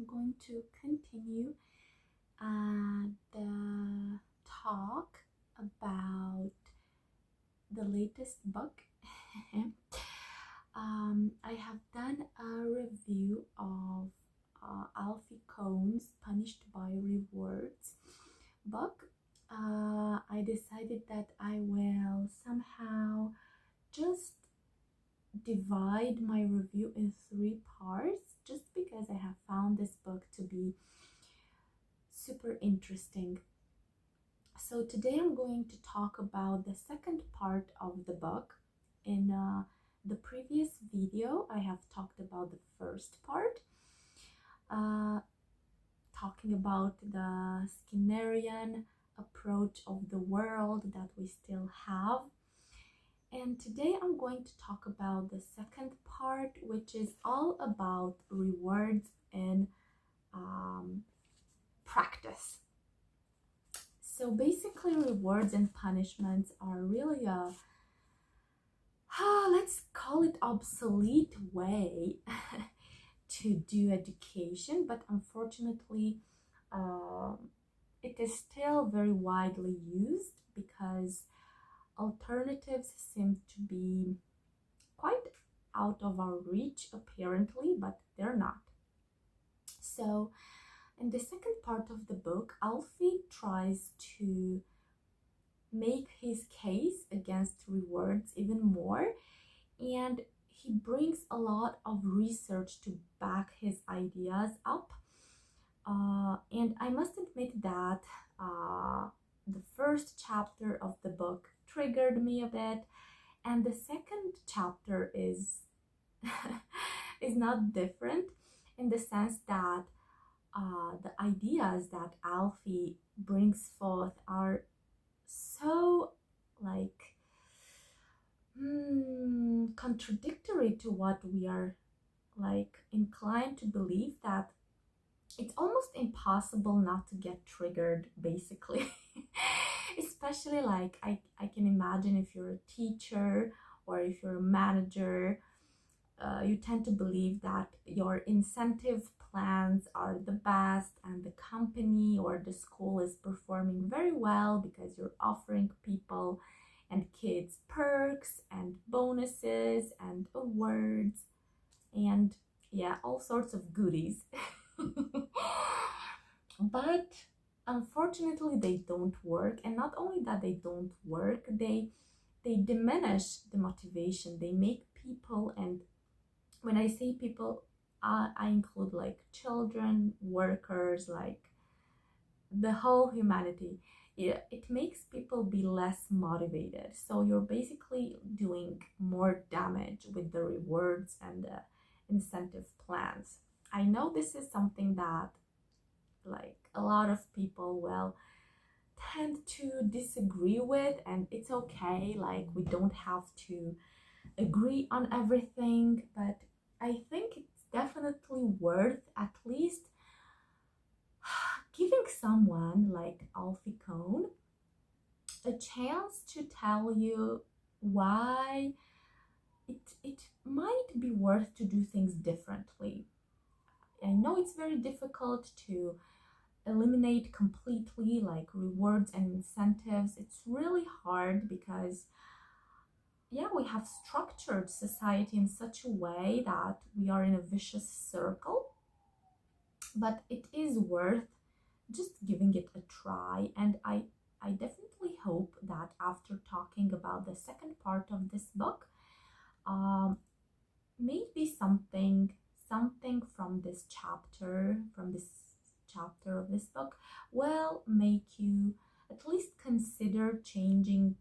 I'm going to continue the talk about the latest book. I have done a review of Alfie Kohn's Punished by Rewards book. I decided that I will somehow just divide my review in three parts just because I have found this book to be super interesting. So today I'm going to talk about the second part of the book. In the previous video, I have talked about the first part, talking about the Skinnerian approach of the world that we still have. And today I'm going to talk about the second part, which is all about rewards in practice. So basically, rewards and punishments are really a, let's call it obsolete way to do education, but unfortunately, it is still very widely used because alternatives seem to be quite out of our reach apparently, but they're not. So in the second part of the book, Alfie tries to make his case against rewards even more, and he brings a lot of research to back his ideas up. And I must admit that the first chapter of the book triggered me a bit, and the second chapter is is not different in the sense that the ideas that Alfie brings forth are so like contradictory to what we are like inclined to believe, that it's almost impossible not to get triggered basically. Especially like I can imagine if you're a teacher or if you're a manager, you tend to believe that your incentive plans are the best and the company or the school is performing very well because you're offering people and kids perks and bonuses and awards and yeah, all sorts of goodies. But unfortunately they don't work, and not only that they don't work, they diminish the motivation. They make people, and when I say people, I include like children, workers, like the whole humanity. It makes people be less motivated. So you're basically doing more damage with the rewards and the incentive plans. I know this is something that like a lot of people will tend to disagree with, and it's okay. Like we don't have to agree on everything, but I think it's definitely worth at least giving someone like Alfie Kohn a chance to tell you why it might be worth to do things differently. I know it's very difficult to eliminate completely like rewards and incentives. It's really hard because yeah, we have structured society in such a way that we are in a vicious circle, but it is worth just giving it a try. And I definitely hope that after talking about the second part of this book, maybe something from this chapter of this book will make you at least consider changing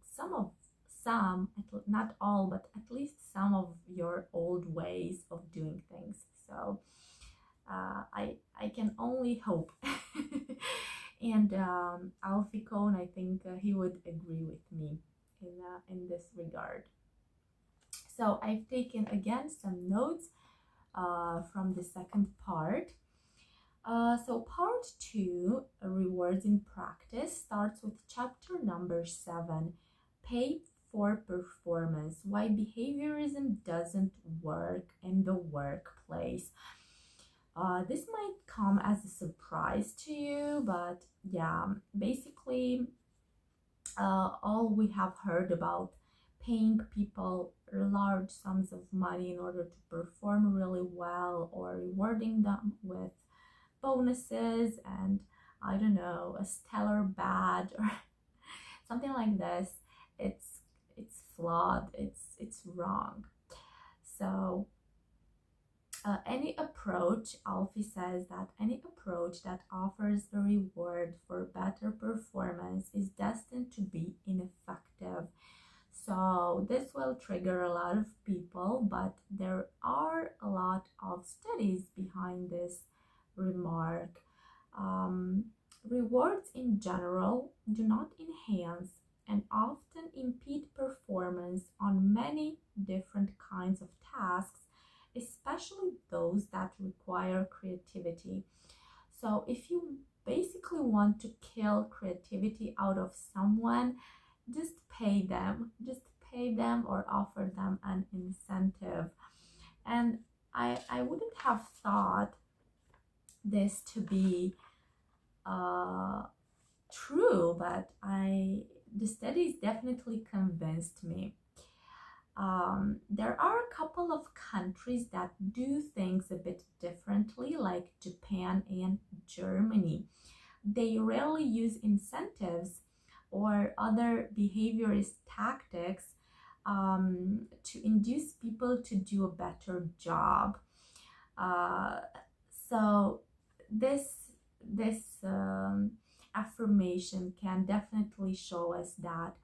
not all, but at least some of your old ways of doing things. So I can only hope. And Alfie Kohn, I think he would agree with me in this regard. So I've taken again some notes from the second part. So part 2, rewards in practice, starts with chapter number 7, pay for performance, why behaviorism doesn't work in the workplace. This might come as a surprise to you, but yeah, basically, all we have heard about paying people large sums of money in order to perform really well, or rewarding them with bonuses and, I don't know, a stellar badge or something like this. It's flawed. It's wrong. So any approach, Alfie says that any approach that offers a reward for better performance is destined to be ineffective. So this will trigger a lot of people, but there are a lot of studies behind this remark. Um, Rewards in general do not enhance and often impede performance on many different kinds of tasks, especially those that require creativity. So if you basically want to kill creativity out of someone, just pay them or offer them an incentive. And I wouldn't have thought this to be uh, true, but the studies definitely convinced me. There are a couple of countries that do things a bit differently, like Japan and Germany. They rarely use incentives or other behaviorist tactics to induce people to do a better job. Uh, so this affirmation can definitely show us that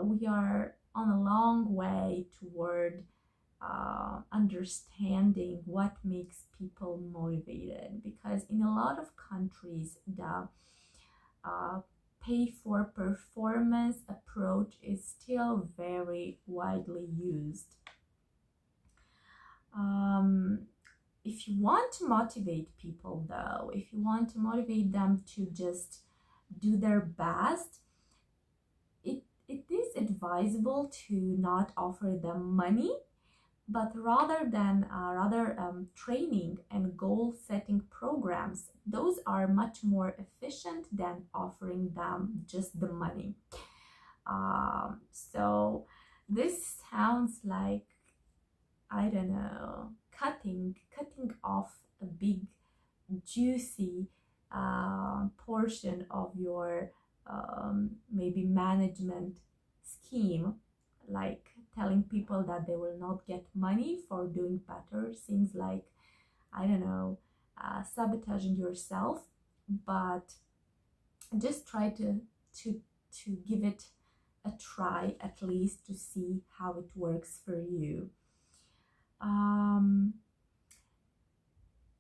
we are on a long way toward understanding what makes people motivated, because in a lot of countries the uh, pay for performance approach is still very widely used. Um, if you want to motivate people, though, if you want to motivate them to just do their best, it is advisable to not offer them money, but rather training and goal setting programs. Those are much more efficient than offering them just the money. So this sounds like, I don't know, cutting off a big juicy portion of your maybe management scheme, like telling people that they will not get money for doing better. Seems like, I don't know, sabotaging yourself. But just try to give it a try, at least, to see how it works for you.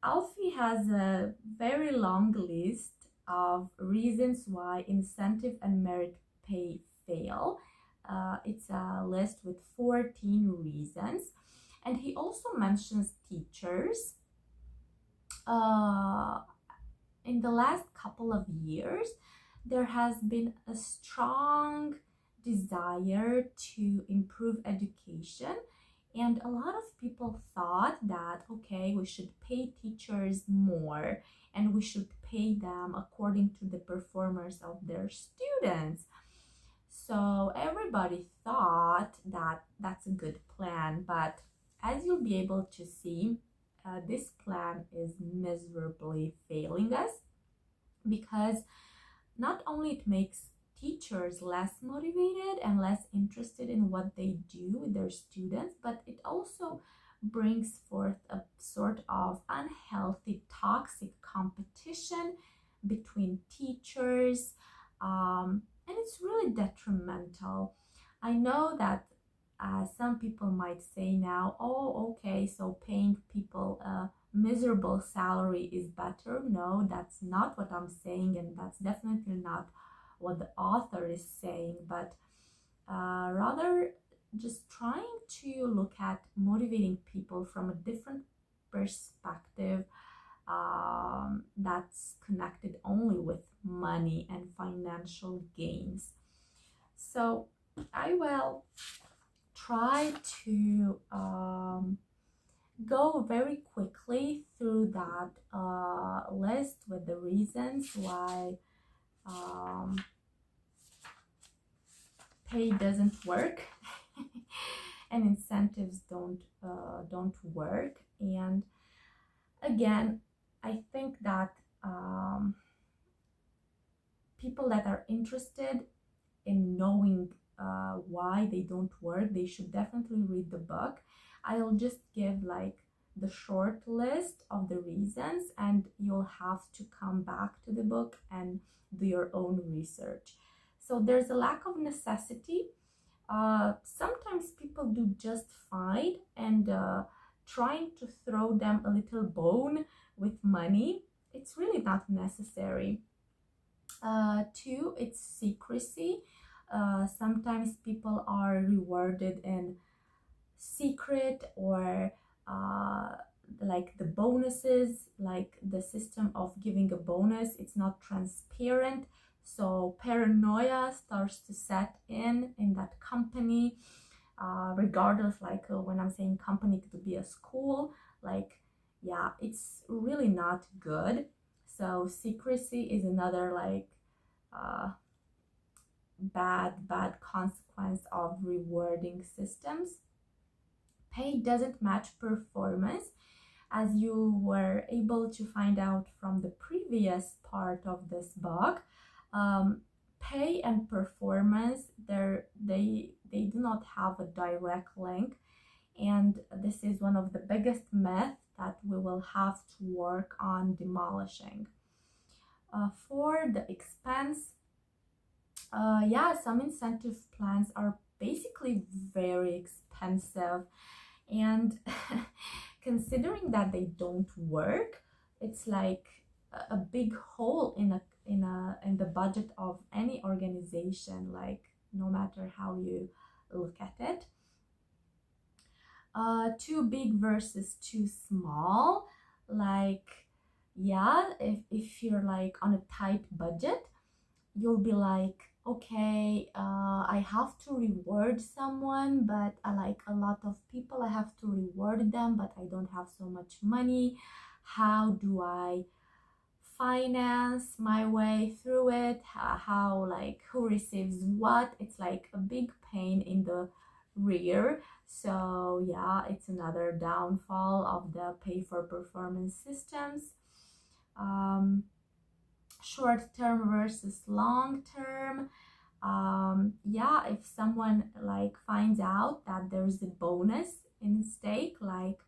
Alfie has a very long list of reasons why incentive and merit pay fail. It's a list with 14 reasons. And he also mentions teachers. In the last couple of years, there has been a strong desire to improve education. And a lot of people thought that, okay, we should pay teachers more and we should pay them according to the performance of their students. So everybody thought that that's a good plan, but as you'll be able to see, this plan is miserably failing us, because not only it makes teachers less motivated and less interested in what they do with their students, but it also brings forth a sort of unhealthy, toxic competition between teachers, and it's really detrimental. I know that some people might say now, oh, okay, so paying people a miserable salary is better. No, that's not what I'm saying, and that's definitely not what the author is saying, but rather just trying to look at motivating people from a different perspective, that's connected only with money and financial gains. So I will try to go very quickly through that list with the reasons why pay doesn't work and incentives don't work. And again, I think that people that are interested in knowing why they don't work, they should definitely read the book. I'll just give like the short list of the reasons, and you'll have to come back to the book and do your own research. So there's a lack of necessity. Sometimes people do just fine, and trying to throw them a little bone with money, it's really not necessary. Two, it's secrecy. Sometimes people are rewarded in secret, or like the bonuses, like the system of giving a bonus, it's not transparent. So paranoia starts to set in that company, regardless, like when I'm saying company, it could be a school, like, yeah, it's really not good. So secrecy is another like bad consequence of rewarding systems. Pay doesn't match performance, as you were able to find out from the previous part of this book. Pay and performance, they do not have a direct link, and this is one of the biggest myths that we will have to work on demolishing. For the expense, yeah, some incentive plans are basically very expensive, and considering that they don't work, it's like a big hole in the budget of any organization, like no matter how you look at it. Too big versus too small, like, yeah, if you're like on a tight budget, you'll be like, okay, I have to reward someone, but I like a lot of people, I have to reward them, but I don't have so much money. How do I finance my way through it? How, like, who receives what? It's like a big pain in the rear. So yeah, it's another downfall of the pay for performance systems. Short term versus long term. Yeah, if someone like finds out that there's a bonus in stake, like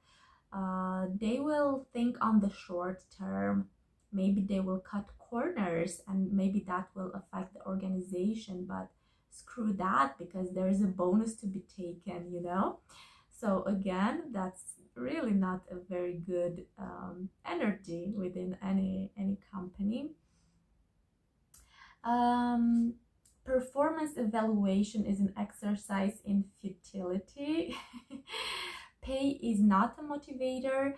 they will think on the short term. Maybe they will cut corners, and maybe that will affect the organization, but screw that, because there's a bonus to be taken, you know. So again, that's really not a very good energy within any company. Performance evaluation is an exercise in futility. Pay is not a motivator.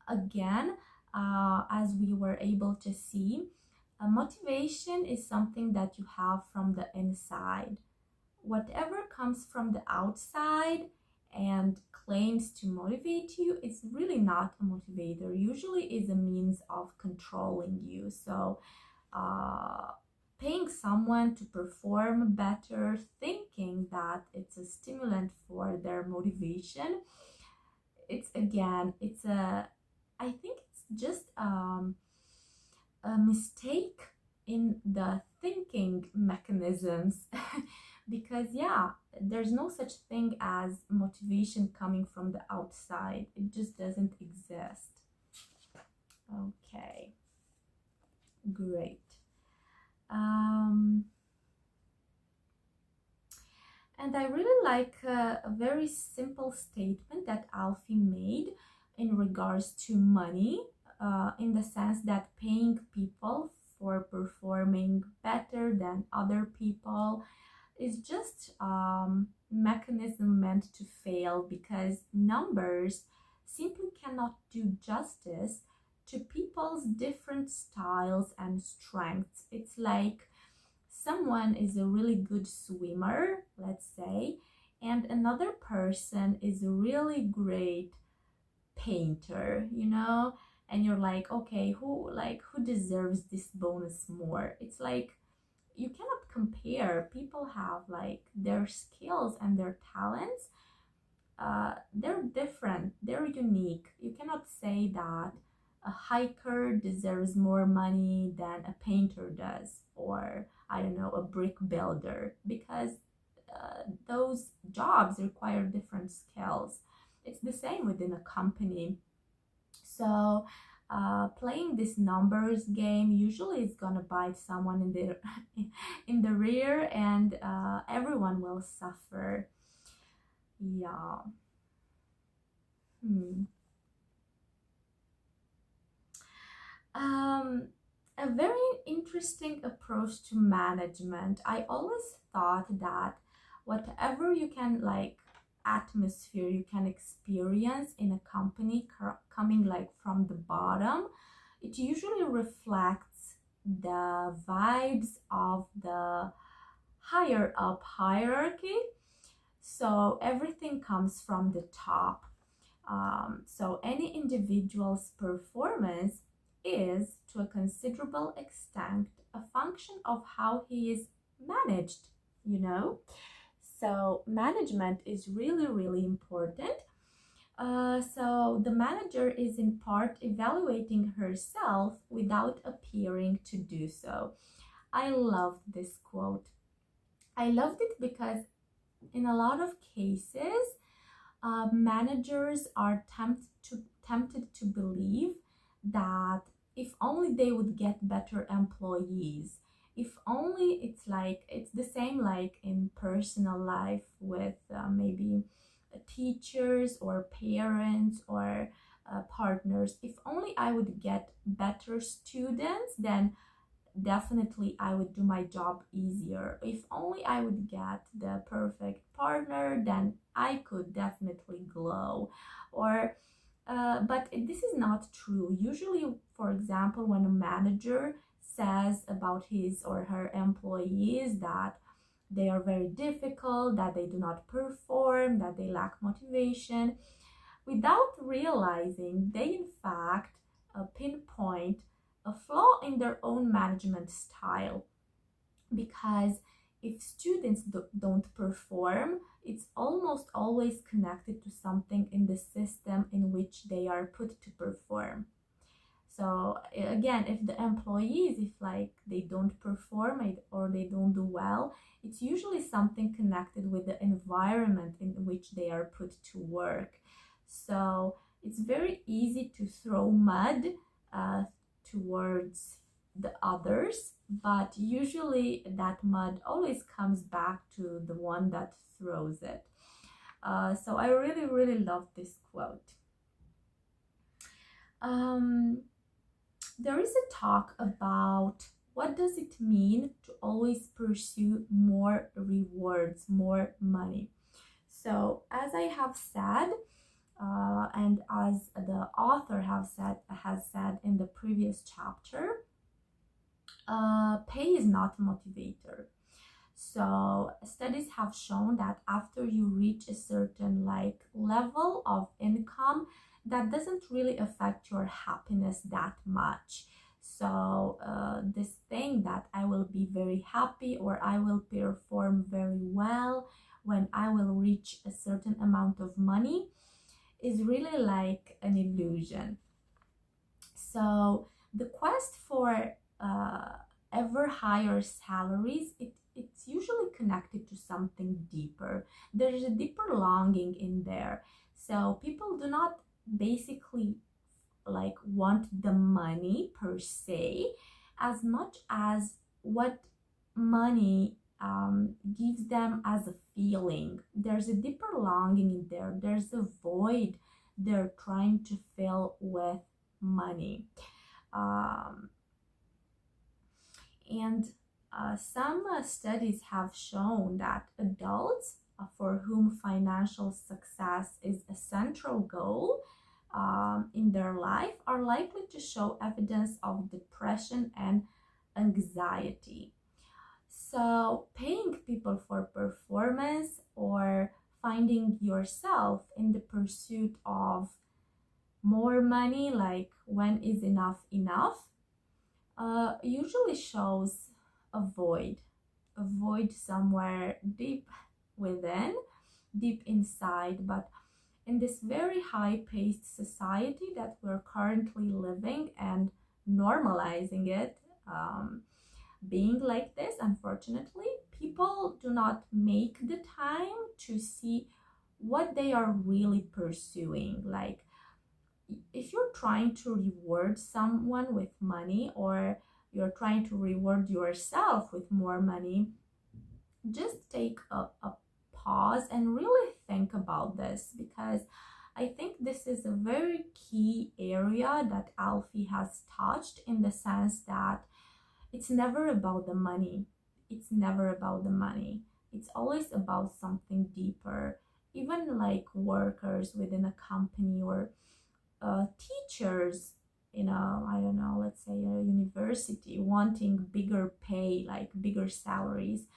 Again, as we were able to see, motivation is something that you have from the inside. Whatever comes from the outside and claims to motivate you, it's really not a motivator. Usually is a means of controlling you. So paying someone to perform better, thinking that it's a stimulant for their motivation, it's I think it's just a mistake in the thinking mechanisms. Because yeah, there's no such thing as motivation coming from the outside. It just doesn't exist. Okay, great. And I really like a very simple statement that Alfie made in regards to money, in the sense that paying people for performing better than other people is just mechanism meant to fail, because numbers simply cannot do justice to people's different styles and strengths. It's like someone is a really good swimmer, let's say, and another person is a really great painter, you know, and you're like, okay, who deserves this bonus more? It's like you cannot compare. People have like their skills and their talents. They're different, they're unique. You cannot say that a hiker deserves more money than a painter does, or I don't know, a brick builder, because those jobs require different skills. It's the same within a company. So playing this numbers game usually is gonna bite someone in the in the rear, and everyone will suffer. Yeah. Hmm. Um, a very interesting approach to management. I always thought that whatever you can like atmosphere you can experience in a company coming like from the bottom, it usually reflects the vibes of the higher up hierarchy. So everything comes from the top. So any individual's performance is, to a considerable extent, a function of how he is managed, you know? So management is really, really important. So the manager is in part evaluating herself without appearing to do so. I loved this quote. I loved it because in a lot of cases, managers are tempted to believe that if only they would get better employees, if only it's the same like in personal life with maybe teachers or parents or partners, if only I would get better students, then definitely I would do my job easier. If only I would get the perfect partner, then I could definitely glow. Or but this is not true. Usually, for example, when a manager says about his or her employees that they are very difficult, that they do not perform, that they lack motivation, without realizing, they in fact pinpoint a flaw in their own management style. Because if students don't perform, it's almost always connected to something in the system in which they are put to perform. So again, if the employees, if like they don't perform it or they don't do well, it's usually something connected with the environment in which they are put to work. So it's very easy to throw mud uh, towards the others, but usually that mud always comes back to the one that throws it. So I really, really love this quote. Um, there is a talk about what does it mean to always pursue more rewards, more money. So as I have said, and as the author has said in the previous chapter, pay is not a motivator. So studies have shown that after you reach a certain like level of income, that doesn't really affect your happiness that much. So this thing that I will be very happy or I will perform very well when I will reach a certain amount of money is really like an illusion. So the quest for ever higher salaries, it's usually connected to something deeper. There's a deeper longing in there. So people do not basically like want the money per se as much as what money gives them as a feeling. There's a deeper longing in there. There's a void they're trying to fill with money. Um, and some studies have shown that adults for whom financial success is a central goal in their life are likely to show evidence of depression and anxiety. So, paying people for performance or finding yourself in the pursuit of more money, like when is enough enough, usually shows a void somewhere deep within, deep inside. But in this very high paced society that we're currently living and normalizing it, being like this, unfortunately, people do not make the time to see what they are really pursuing. Like, if you're trying to reward someone with money, or you're trying to reward yourself with more money, just take a pause and really think about this, because I think this is a very key area that Alfie has touched, in the sense that it's never about the money. It's never about the money. It's always about something deeper. Even like workers within a company, or teachers in a, I don't know, let's say a university, wanting bigger pay, like bigger salaries.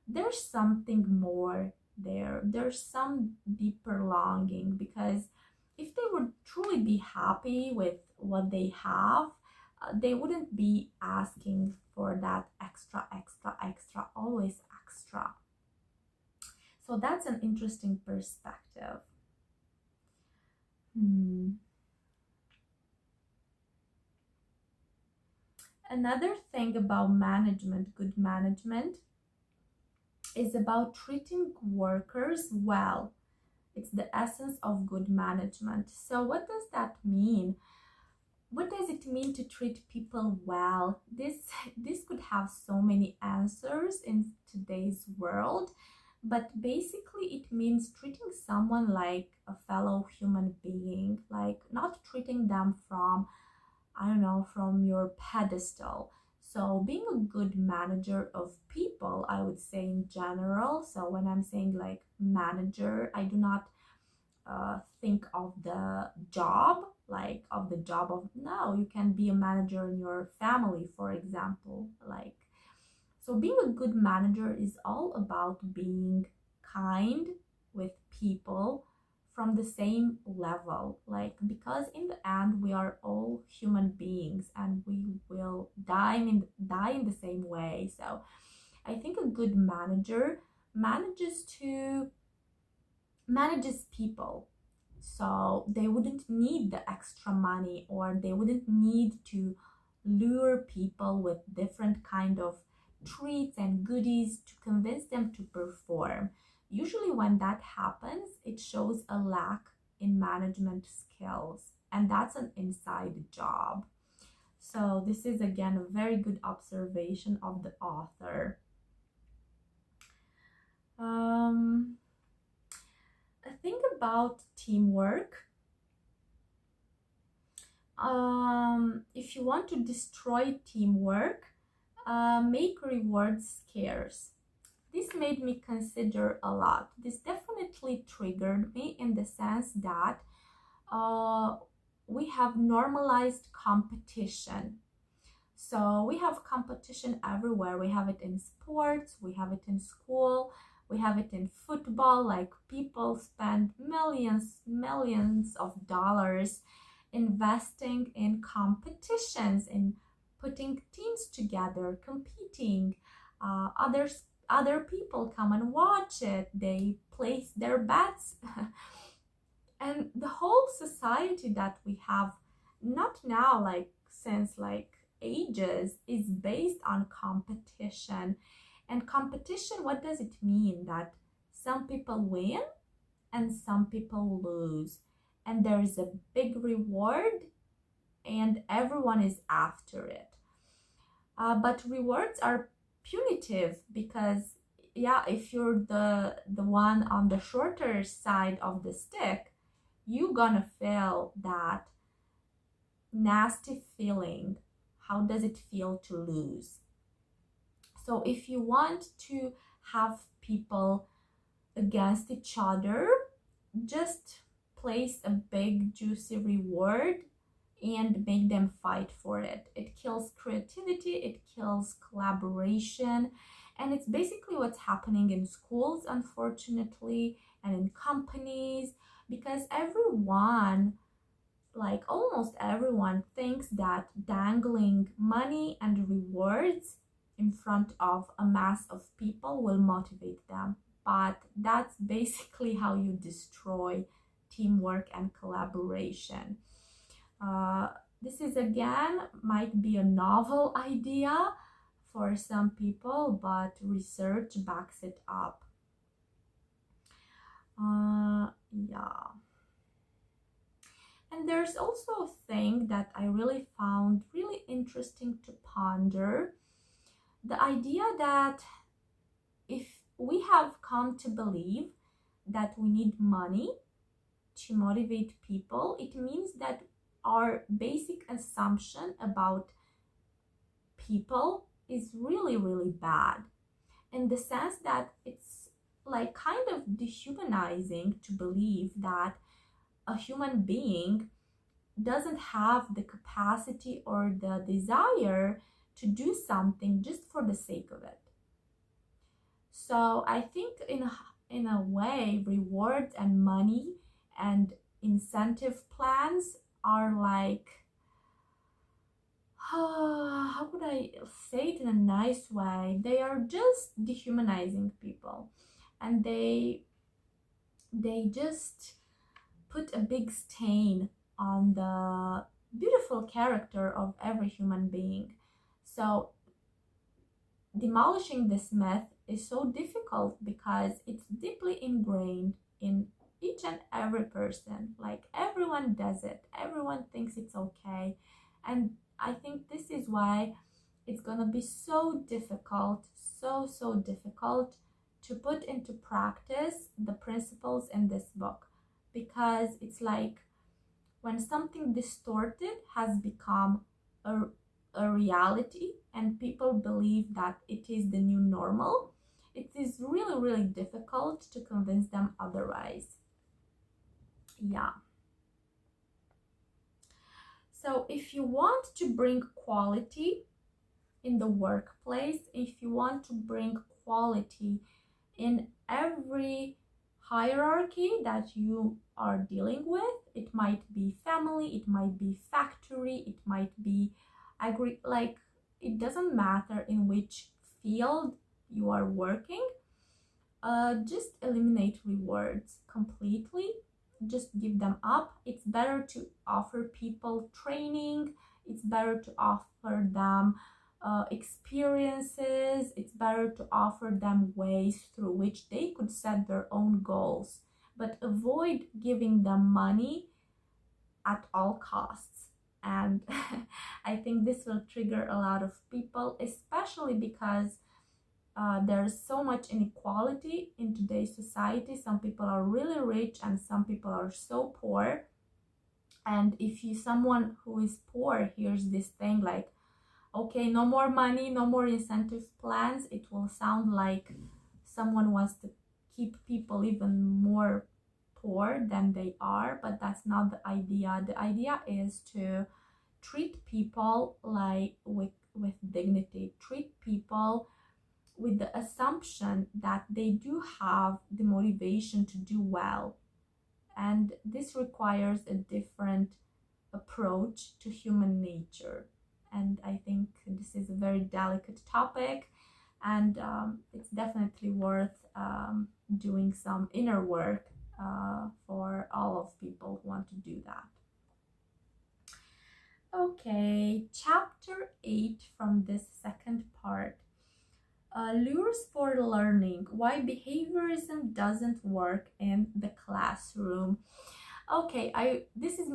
There's something more there. There's some deeper longing, because if they would truly be happy with what they have, they wouldn't be asking for that extra, extra, extra, always extra. So that's an interesting perspective. Another thing about management, good management, is about treating workers well. It's the essence of good management. So, what does that mean? What does it mean to treat people well? This could have so many answers in today's world, but basically it means treating someone like a fellow human being, like not treating them from, I don't know, from your pedestal. So being a good manager of people, I would say in general. So when I'm saying like manager, I do not think of the job, like of the job of, no, you can be a manager in your family, for example. Like, so being a good manager is all about being kind with people from the same level, like, because in the end we are all human beings and we will die in the same way. So I think a good manager manages people, so they wouldn't need the extra money, or they wouldn't need to lure people with different kind of treats and goodies to convince them to perform. Usually when that happens, it shows a lack in management skills, and that's an inside job. So this is again a very good observation of the author. Think about teamwork. If you want to destroy teamwork, make rewards scarce. This made me consider a lot. This definitely triggered me, in the sense that we have normalized competition. So we have competition everywhere. We have it in sports, we have it in school, we have it in football. Like, people spend millions of dollars investing in competitions, in putting teams together, competing. Other people come and watch it. They place their bets. And the whole society that we have, not now, like since like ages, is based on competition. And competition, what does it mean? That some people win and some people lose, and there is a big reward and everyone is after it. But rewards are punitive, because yeah, if you're the one on the shorter side of the stick, you gonna feel that nasty feeling. How does it feel to lose? So if you want to have people against each other, just place a big juicy reward and make them fight for it. It kills creativity, it kills collaboration, and it's basically what's happening in schools, unfortunately, and in companies, because everyone like almost everyone thinks that dangling money and rewards in front of a mass of people will motivate them. But that's basically how you destroy teamwork and collaboration. Uh, this is again might be a novel idea for some people, but research backs it up. Yeah. And there's also a thing that I really found really interesting to ponder. The idea that if we have come to believe that we need money to motivate people, it means that our basic assumption about people is really, really bad, in the sense that it's like kind of dehumanizing to believe that a human being doesn't have the capacity or the desire to do something just for the sake of it. So I think in a way, rewards and money and incentive plans are like, how could I say it in a nice way? They are just dehumanizing people, and they just put a big stain on the beautiful character of every human being. So demolishing this myth is so difficult because it's deeply ingrained in each and every person. Like everyone does it, everyone thinks it's okay. And I think this is why it's gonna be so difficult, so difficult to put into practice the principles in this book, because it's like when something distorted has become a reality and people believe that it is the new normal, it is really, really difficult to convince them otherwise. Yeah. So if you want to bring quality in the workplace, if you want to bring quality in every hierarchy that you are dealing with, it might be family, it might be factory, it might be like it doesn't matter in which field you are working. Just eliminate rewards completely, just give them up. It's better to offer people training, it's better to offer them experiences, it's better to offer them ways through which they could set their own goals, but avoid giving them money at all costs. And I think this will trigger a lot of people, especially because there's so much inequality in today's society. Some people are really rich and some people are so poor. And if someone who is poor hears this thing like, okay, no more money, no more incentive plans, it will sound like someone wants to keep people even more poor than they are, but that's not the idea. The idea is to treat people like with dignity, treat people with the assumption that they do have the motivation to do well. And this requires a different approach to human nature. And I think this is a very delicate topic, and it's definitely worth doing some inner work for all of people who want to do that. Okay, chapter 8 from this second part. Lures for learning, why behaviorism doesn't work in the classroom. Okay, this is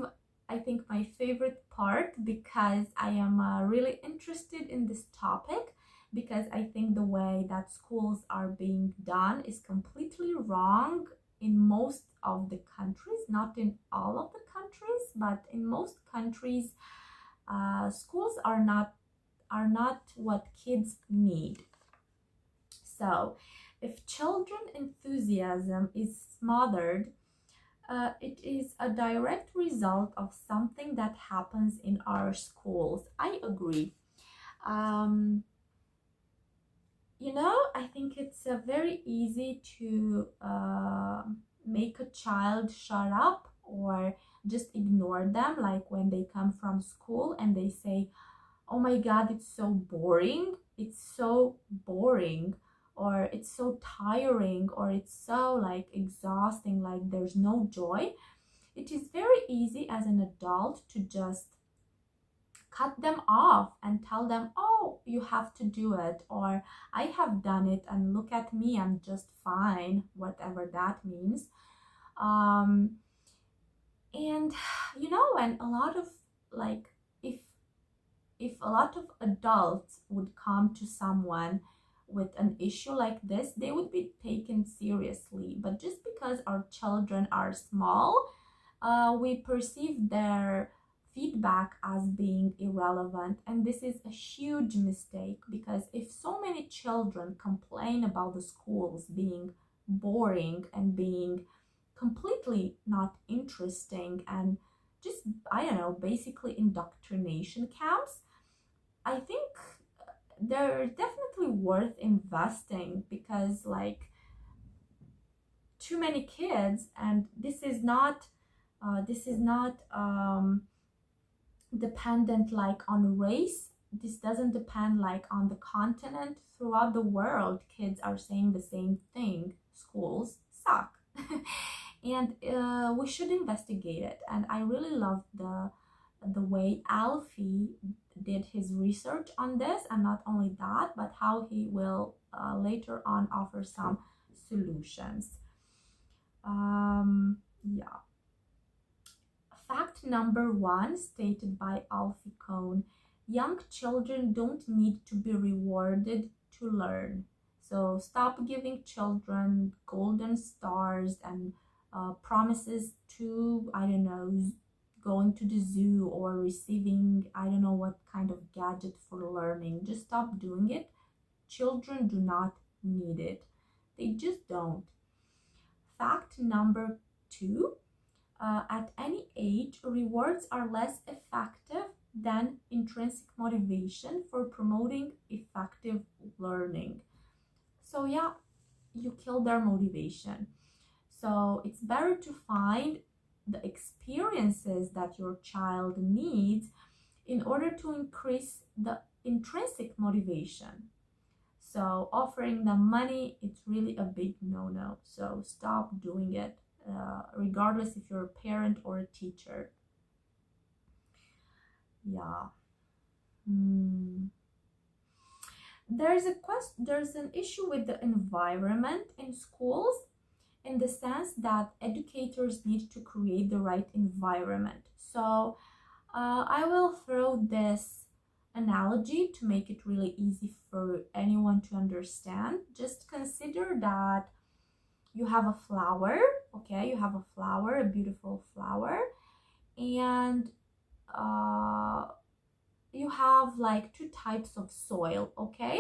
I think my favorite part, because I am really interested in this topic, because I think the way that schools are being done is completely wrong in most of the countries, not in all of the countries, but in most countries, schools are not what kids need. So if children enthusiasm is smothered, it is a direct result of something that happens in our schools. I agree. I think it's very easy to make a child shut up or just ignore them, like when they come from school and they say, oh my god, it's so boring, it's so boring, or it's so tiring, or it's so like exhausting, like there's no joy. It is very easy as an adult to just cut them off and tell them, oh, you have to do it, or I have done it and look at me, I'm just fine, whatever that means. um and and a lot of, like, if a lot of adults would come to someone with an issue like this, they would be taken seriously. But just because our children are small, we perceive their feedback as being irrelevant. And this is a huge mistake, because if so many children complain about the schools being boring and being completely not interesting and just, I don't know, basically indoctrination camps, I think they're definitely worth investing, because like too many kids, and this is not dependent like on race. This doesn't depend like on the continent. Throughout the world, kids are saying the same thing: schools suck. And we should investigate it. And I really love the way Alfie did his research on this, and not only that, but how he will later on offer some solutions. Yeah. Fact number one, stated by Alfie Kohn: young children don't need to be rewarded to learn. So stop giving children golden stars and promises to, I don't know, going to the zoo or receiving, I don't know what kind of gadget for learning. Just stop doing it. Children do not need it. They just don't. Fact number two, at any age, rewards are less effective than intrinsic motivation for promoting effective learning. So yeah, you kill their motivation. So it's better to find the experiences that your child needs in order to increase the intrinsic motivation. So offering them money, it's really a big no-no. So stop doing it, regardless if you're a parent or a teacher. Yeah. There's an issue with the environment in schools, in the sense that educators need to create the right environment. So I will throw this analogy to make it really easy for anyone to understand. Just consider that you have a flower, okay? You have a flower, a beautiful flower, and you have like two types of soil, okay?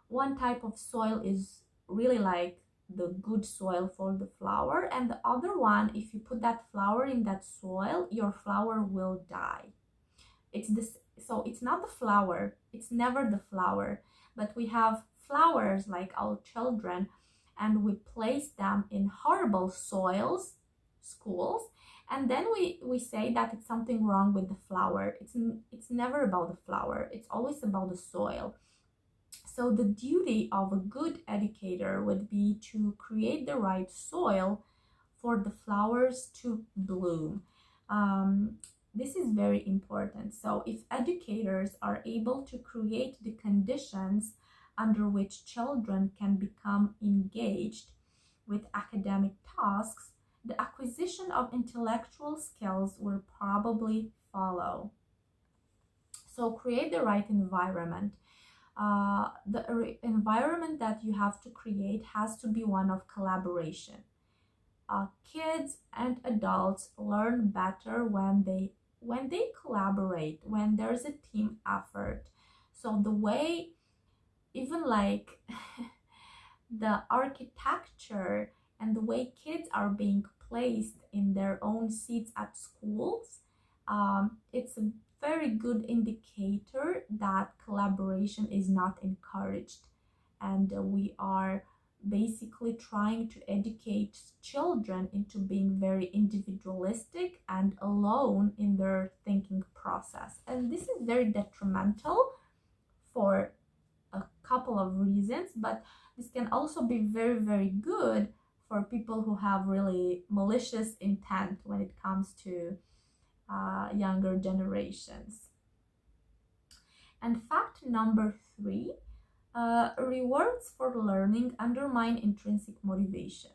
One type of soil is really like the good soil for the flower, and the other one, if you put that flower in that soil, your flower will die. It's this, so it's not the flower, it's never the flower, but we have flowers like our children, and we place them in horrible soils, schools, and then we say that it's something wrong with the flower. It's never about the flower, it's always about the soil. So the duty of a good educator would be to create the right soil for the flowers to bloom. This is very important. So if educators are able to create the conditions under which children can become engaged with academic tasks, the acquisition of intellectual skills will probably follow. So create the right environment. The environment that you have to create has to be one of collaboration. Kids and adults learn better when they collaborate, when there's a team effort. So the way, even like the architecture and the way kids are being placed in their own seats at schools, it's a very good indicator that collaboration is not encouraged, and we are basically trying to educate children into being very individualistic and alone in their thinking process. And this is very detrimental for a couple of reasons, but this can also be very, very good for people who have really malicious intent when it comes to younger generations. And fact number 3, rewards for learning undermine intrinsic motivation.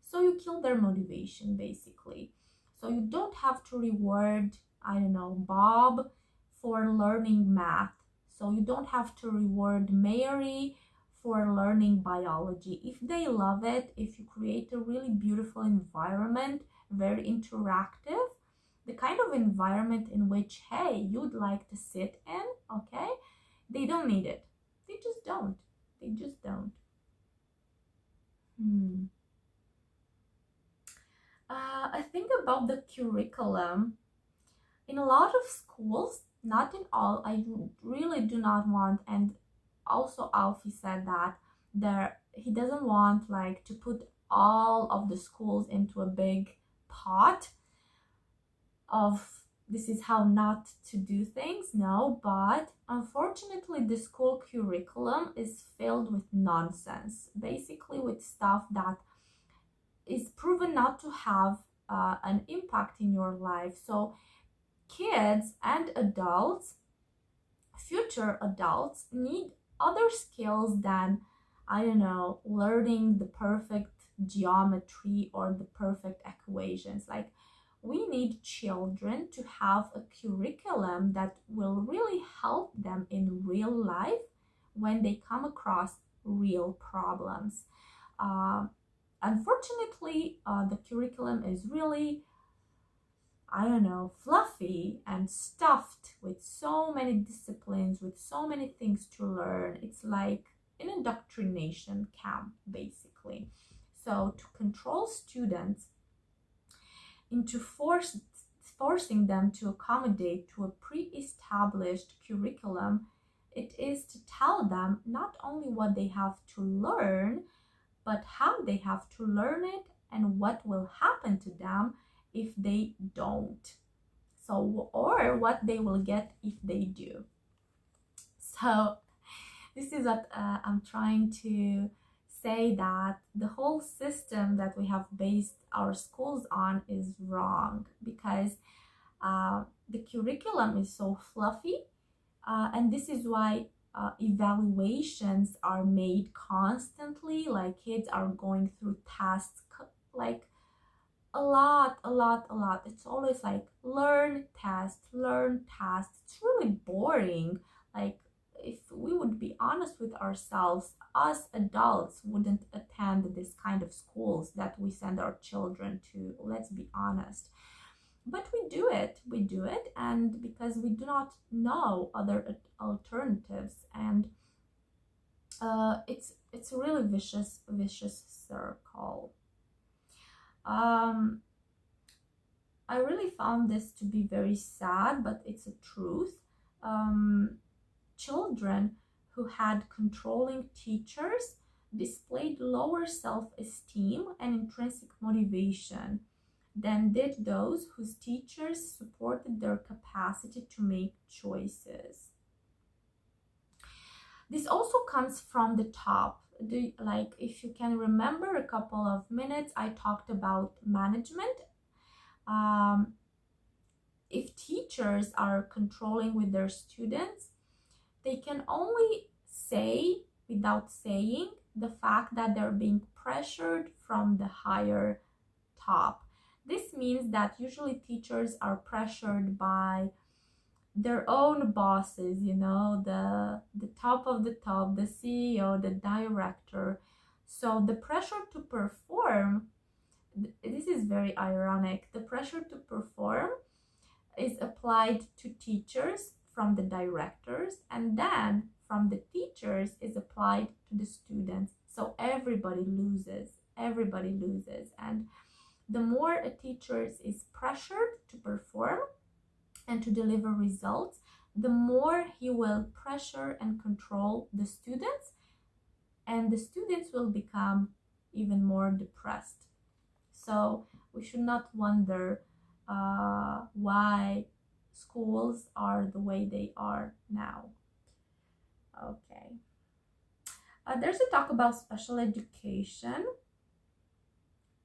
So you kill their motivation basically. So you don't have to reward, I don't know, Bob for learning math. So you don't have to reward Mary for learning biology. If they love it, if you create a really beautiful environment, very interactive, the kind of environment in which, hey, you'd like to sit in, okay, they don't need it. They just don't. They just don't. I think about the curriculum. In a lot of schools, not in all, I really do not want, and also Alfie said that he doesn't want like to put all of the schools into a big pot of this is how not to do things. No, but unfortunately the school curriculum is filled with nonsense, basically with stuff that is proven not to have an impact in your life. So kids and adults, future adults, need other skills than, I don't know, learning the perfect geometry or the perfect equations. Like, we need children to have a curriculum that will really help them in real life when they come across real problems. Unfortunately, the curriculum is really, I don't know, fluffy and stuffed with so many disciplines, with so many things to learn. It's like an indoctrination camp, basically. So to control students into forcing them to accommodate to a pre-established curriculum, it is to tell them not only what they have to learn, but how they have to learn it and what will happen to them if they don't. So, or what they will get if they do. So this is what I'm trying to say, that the whole system that we have based our schools on is wrong, because the curriculum is so fluffy, and this is why evaluations are made constantly. Like, kids are going through tests like a lot. It's always like learn, test. It's really boring. Like, if we would be honest with ourselves, us adults wouldn't attend this kind of schools that we send our children to. Let's be honest. But we do it, and because we do not know other alternatives, and it's a really vicious circle. I really found this to be very sad, but it's a truth. Children who had controlling teachers displayed lower self-esteem and intrinsic motivation than did those whose teachers supported their capacity to make choices. This also comes from the top. Like, if you can remember a couple of minutes, I talked about management. If teachers are controlling with their students, they can only say, without saying, the fact that they're being pressured from the higher top. This means that usually teachers are pressured by their own bosses, you know, the top of the top, the CEO, the director. So the pressure to perform, this is very ironic, the pressure to perform is applied to teachers from the directors, and then from the teachers is applied to the students. So everybody loses. And the more a teacher is pressured to perform and to deliver results, the more he will pressure and control the students, and the students will become even more depressed. So we should not wonder why schools are the way they are now. Okay. There's a talk about special education,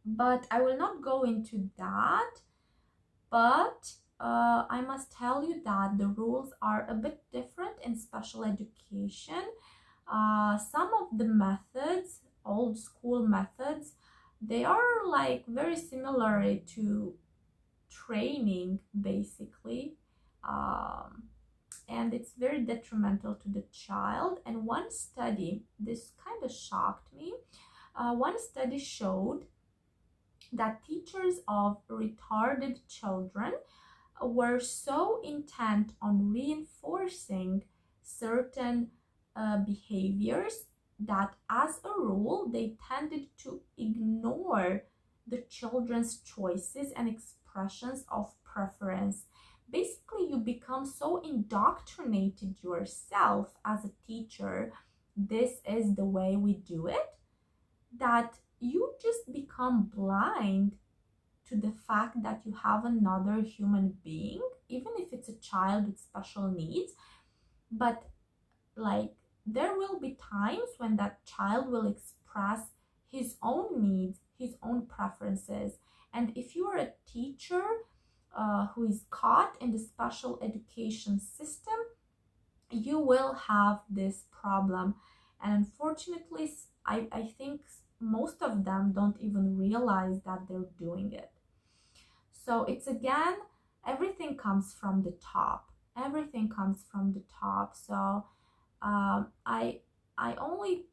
but I will not go into that. But I must tell you that the rules are a bit different in special education. Some of the methods, old school methods, they are like very similar to training basically. And it's very detrimental to the child. And one study, this kind of shocked me, one study showed that teachers of retarded children were so intent on reinforcing certain behaviors that as a rule they tended to ignore the children's choices and expressions of preference. Basically, you become so indoctrinated yourself as a teacher, this is the way we do it, that you just become blind to the fact that you have another human being, even if it's a child with special needs. But like, there will be times when that child will express his own needs, his own preferences. And if you are a teacher who is caught in the special education system, you will have this problem. And unfortunately, I think most of them don't even realize that they're doing it. So it's again, everything comes from the top. Everything comes from the top. So I only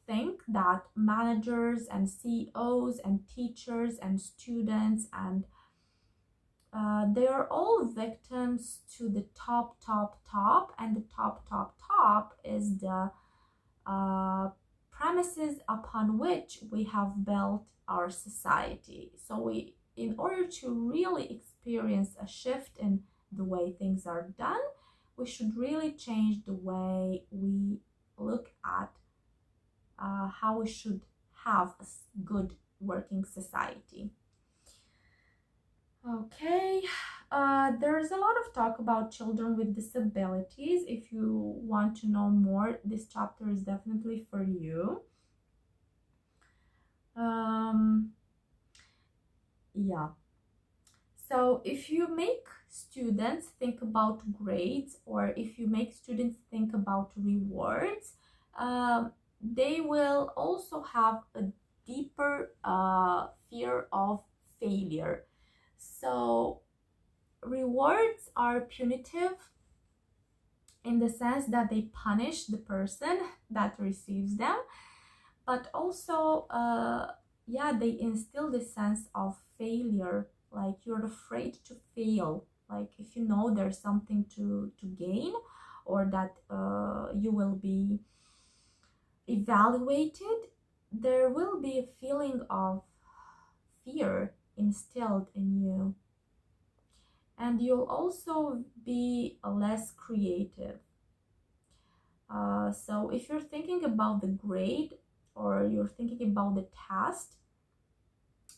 think that managers and CEOs and teachers and students and they are all victims to the top, and the top is the premises upon which we have built our society. So we, in order to really experience a shift in the way things are done, we should really change the way we look at how we should have a good working society. Okay, there's a lot of talk about children with disabilities. If you want to know more, this chapter is definitely for you. Yeah. So if you make students think about grades, or if you make students think about rewards, they will also have a deeper fear of failure. So rewards are punitive in the sense that they punish the person that receives them, but also they instill this sense of failure, like you're afraid to fail. Like if you know there's something to gain, or that you will be evaluated, there will be a feeling of fear instilled in you, and you'll also be less creative. So if you're thinking about the grade, or you're thinking about the test,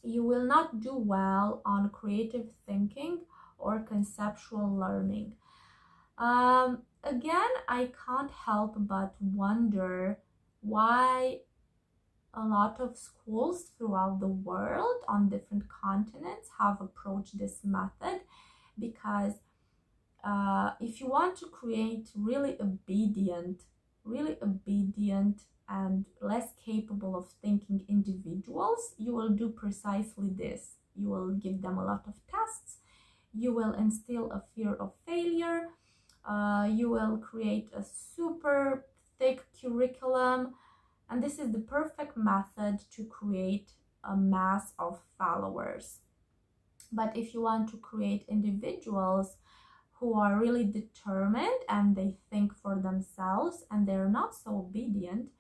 you will not do well on creative thinking or conceptual learning. Again, I can't help but wonder why a lot of schools throughout the world on different continents have approached this method, because if you want to create really obedient and less capable of thinking individuals, you will do precisely this. You will give them a lot of tests, you will instill a fear of failure, you will create a super thick curriculum, and this is the perfect method to create a mass of followers. But if you want to create individuals who are really determined and they think for themselves and they're not so obedient,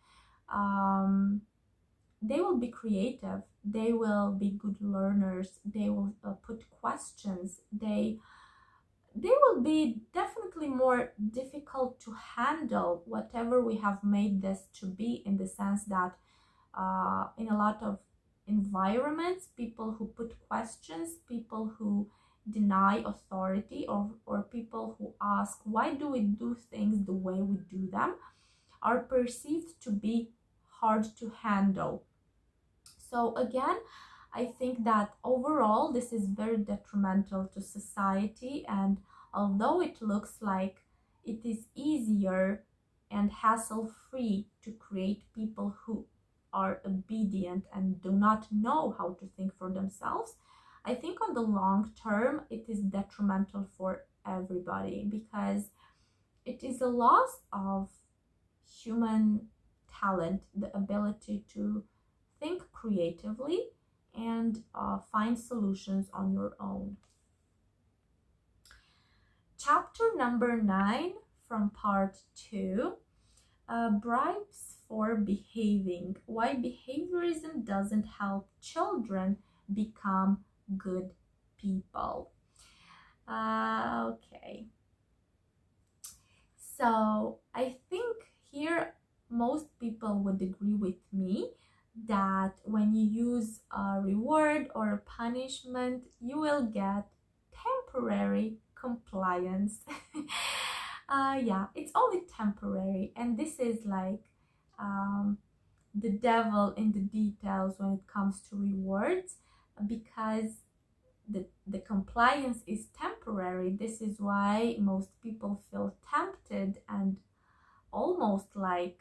they will be creative, they will be good learners, they will put questions, they they will be definitely more difficult to handle whatever we have made this to be, in the sense that in a lot of environments, people who put questions, people who deny authority, or people who ask why do we do things the way we do them, are perceived to be hard to handle. So again, I think that overall this is very detrimental to society, and although it looks like it is easier and hassle-free to create people who are obedient and do not know how to think for themselves, I think on the long term it is detrimental for everybody, because it is a loss of human talent, the ability to think creatively and find solutions on your own. Chapter number 9 from part 2, bribes for behaving. Why behaviorism doesn't help children become good people. Okay. So I think here most people would agree with me that when you use a reward or a punishment, you will get temporary compliance. Yeah, it's only temporary, and this is like the devil in the details when it comes to rewards, because the compliance is temporary. This is why most people feel tempted and almost like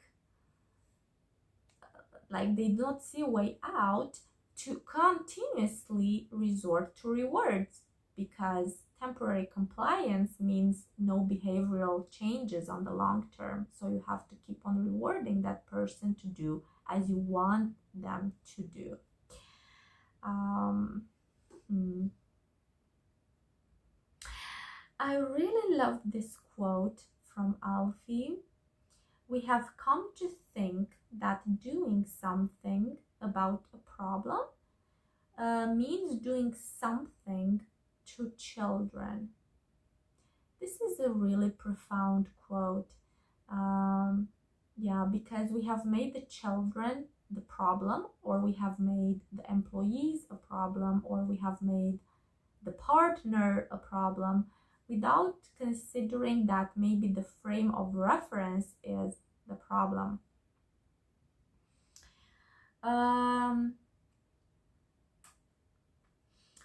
they don't see a way out to continuously resort to rewards, because temporary compliance means no behavioral changes on the long term. So you have to keep on rewarding that person to do as you want them to do. I really love this quote from Alfie. We have come to think that doing something about a problem means doing something to children. This is a really profound quote. Yeah, because we have made the children the problem, or we have made the employees a problem, or we have made the partner a problem, without considering that maybe the frame of reference is the problem.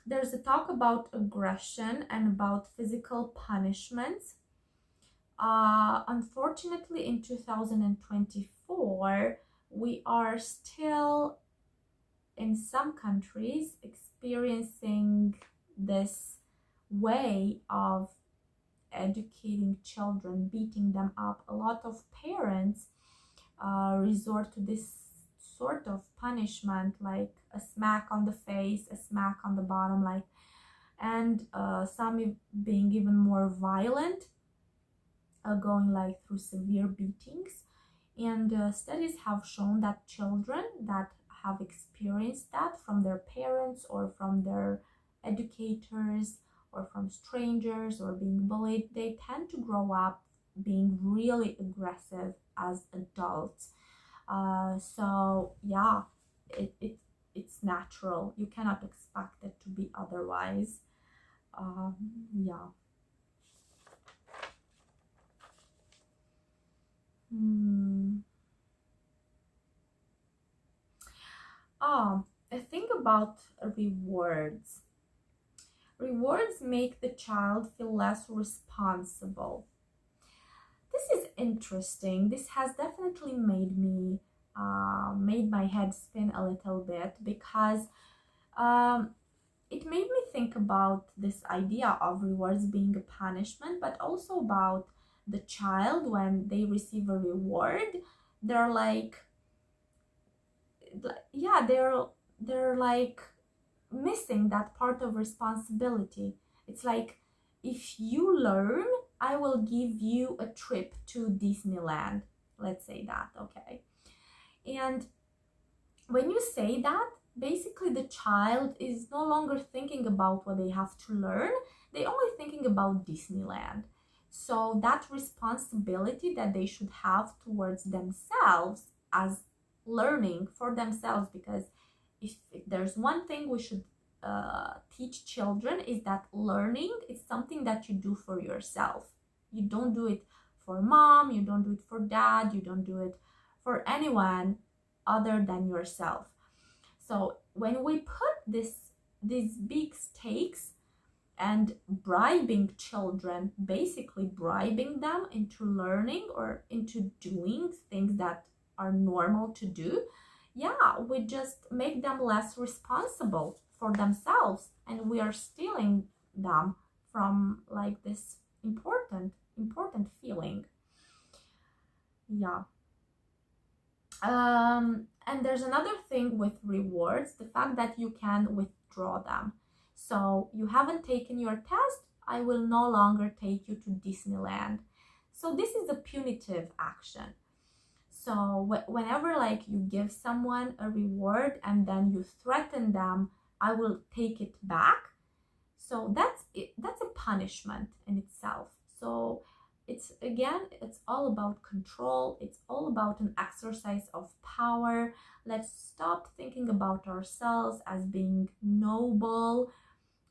There's a talk about aggression and about physical punishments. Unfortunately, in 2024, we are still in some countries experiencing this way of educating children, beating them up. A lot of parents resort to this sort of punishment, like a smack on the face, a smack on the bottom, and some being even more violent, going through severe beatings. And studies have shown that children that have experienced that from their parents or from their educators or from strangers or being bullied, they tend to grow up being really aggressive as adults. So yeah, it's natural. You cannot expect it to be otherwise. Yeah. I think about rewards. Rewards make the child feel less responsible. This is interesting. This has definitely made my head spin a little bit, because it made me think about this idea of rewards being a punishment, but also about the child when they receive a reward. They're they're missing that part of responsibility. It's like, if you learn, I will give you a trip to Disneyland. Let's say that, okay? And when you say that, basically the child is no longer thinking about what they have to learn. They only thinking about Disneyland. So that responsibility that they should have towards themselves as learning for themselves, because if there's one thing we should teach children, is that learning is something that you do for yourself. You don't do it for mom, you don't do it for dad, you don't do it for anyone other than yourself. So when we put these big stakes and bribing children, basically bribing them into learning or into doing things that are normal to do, yeah, we just make them less responsible for themselves, and we are stealing them from like this important feeling. Yeah. And there's another thing with rewards, the fact that you can withdraw them. So you haven't taken your test, I will no longer take you to Disneyland. So this is a punitive action. So whenever like you give someone a reward and then you threaten them, I will take it back. So that's it. That's a punishment in itself. So it's all about control. It's all about an exercise of power. Let's stop thinking about ourselves as being noble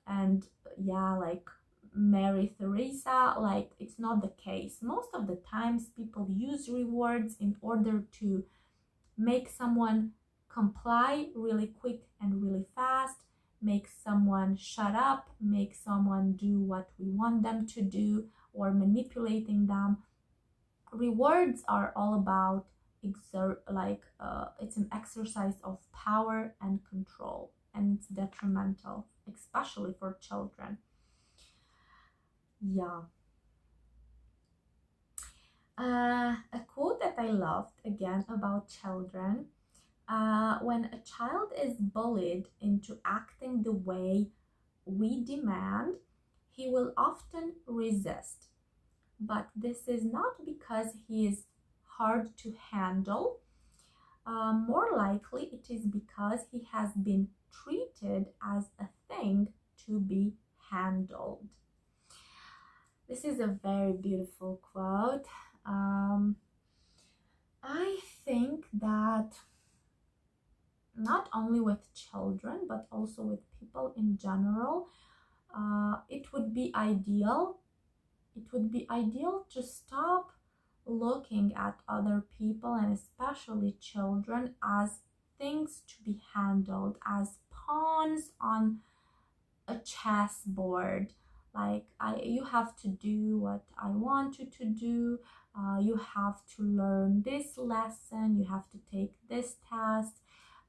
and yeah, like Mary Theresa. Like, it's not the case. Most of the times people use rewards in order to make someone comply really quick and really fast, make someone shut up, make someone do what we want them to do, or manipulating them. Rewards are all about it's an exercise of power and control, and it's detrimental, especially for children. Yeah. A quote that I loved again about children: when a child is bullied into acting the way we demand, he will often resist. But this is not because he is hard to handle. More likely, it is because he has been treated as a thing to be handled. This is a very beautiful quote. I think that not only with children, but also with people in general, it would be ideal. It would be ideal to stop looking at other people, and especially children, as things to be handled, as pawns on a chessboard. Like, you have to do what I want you to do. You have to learn this lesson. You have to take this test.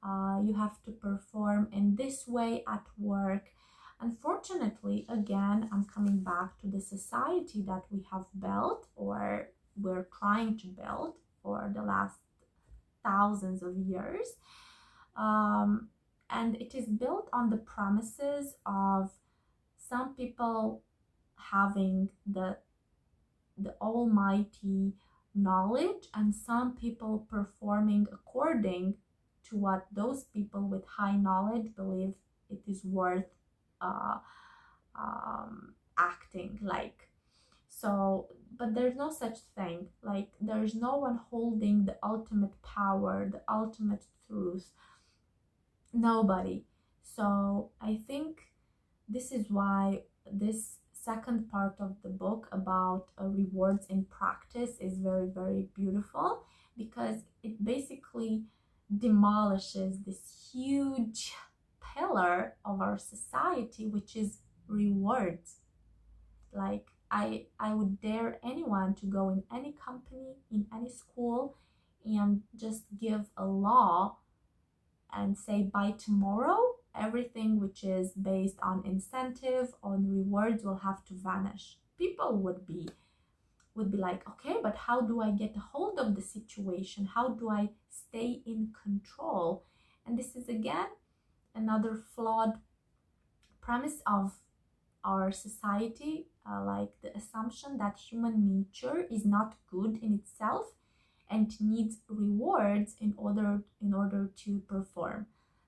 You have to perform in this way at work. Unfortunately, again, I'm coming back to the society that we have built, or we're trying to build for the last thousands of years. And it is built on the premises of some people having the almighty knowledge, and some people performing according to what those people with high knowledge believe it is worth uh, acting like. So, but there's no such thing. Like, there's no one holding the ultimate power, the ultimate truth. Nobody. So I think this is why this second part of the book about rewards in practice is very, very beautiful, because it basically demolishes this huge pillar of our society, which is rewards. Like, I would dare anyone to go in any company, in any school, and just give a law and say, by tomorrow, everything which is based on incentive, on rewards, will have to vanish. People would be like, okay, but how do I get a hold of the situation? How do I stay in control? And this is again another flawed premise of our society, like the assumption that human nature is not good in itself and needs rewards in order to perform.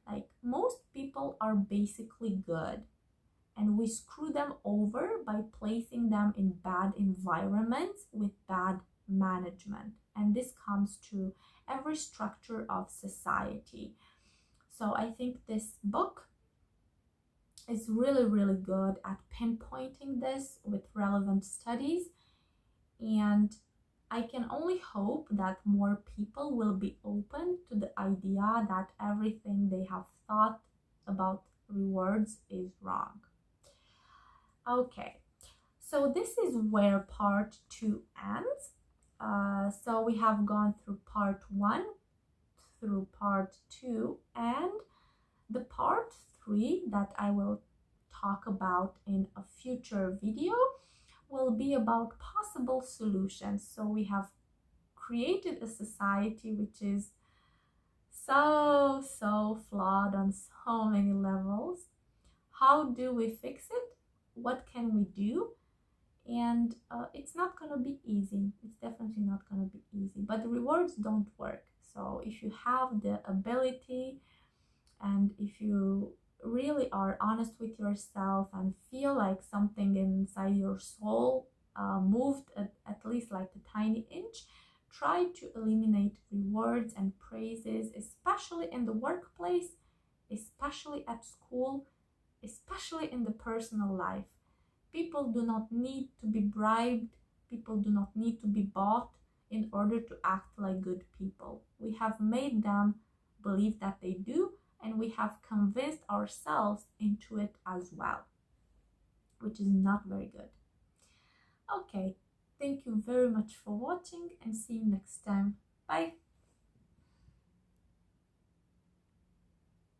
Like, most people are basically good, and we screw them over by placing them in bad environments with bad management. And this comes to every structure of society. So I think this book is really, really good at pinpointing this with relevant studies. And I can only hope that more people will be open to the idea that everything they have thought about rewards is wrong. Okay, so this is where part 2 ends. So we have gone through part 1 through part 2, and the part 3 that I will talk about in a future video will be about possible solutions. So we have created a society which is so flawed on so many levels. How do we fix it? What can we do? And it's not gonna be easy. It's definitely not gonna be easy, but the rewards don't work. So if you have the ability, and if you really are honest with yourself and feel like something inside your soul moved at least like a tiny inch, try to eliminate rewards and praises, especially in the workplace, especially at school, especially in the personal life. People do not need to be bribed. People do not need to be bought in order to act like good people. We have made them believe that they do, and we have convinced ourselves into it as well, which is not very good. Okay, thank you very much for watching, and see you next time. Bye.